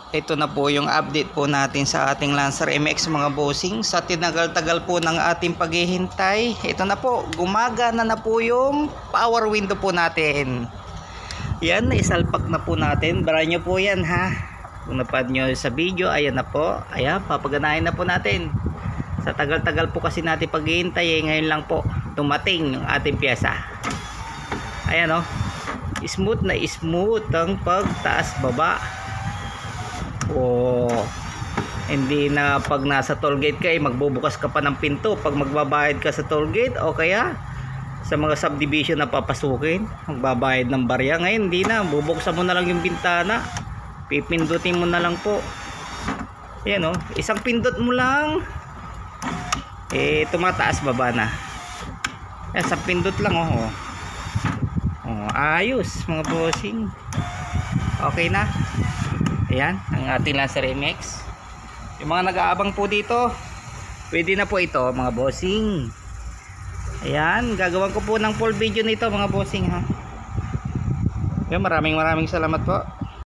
Ito na po yung update po natin sa ating Lancer MX mga bossing. Sa tinagal-tagal po ng ating paghihintay, ito na po, gumagana na po yung power window po natin. Yan, isalpak na po natin. Brand new po yan ha. Kung napad nyo sa video, ayan na po. Ayan, papaganahin na po natin. Sa tagal-tagal po kasi natin paghihintay, ngayon lang po dumating yung ating pyesa. Ayan o, smooth na smooth ang pagtaas baba. Oh, hindi na pag nasa tollgate ka magbubukas ka pa ng pinto pag magbabayad ka sa tollgate o kaya sa mga subdivision na papasukin magbabayad ng barya. Ngayon hindi na, bubuksan mo na lang yung bintana, pipindutin mo na lang po. Yan o, isang pindot mo lang tumataas baba na. Isang pindot lang oh. Ayos mga bossing, okay na. Ayan, ang ating Lancer MX. Yung mga nag-aabang po dito, pwede na po ito mga bossing. Ayan, gagawin ko po ng full video nito mga bossing ha. Ayan, maraming salamat po.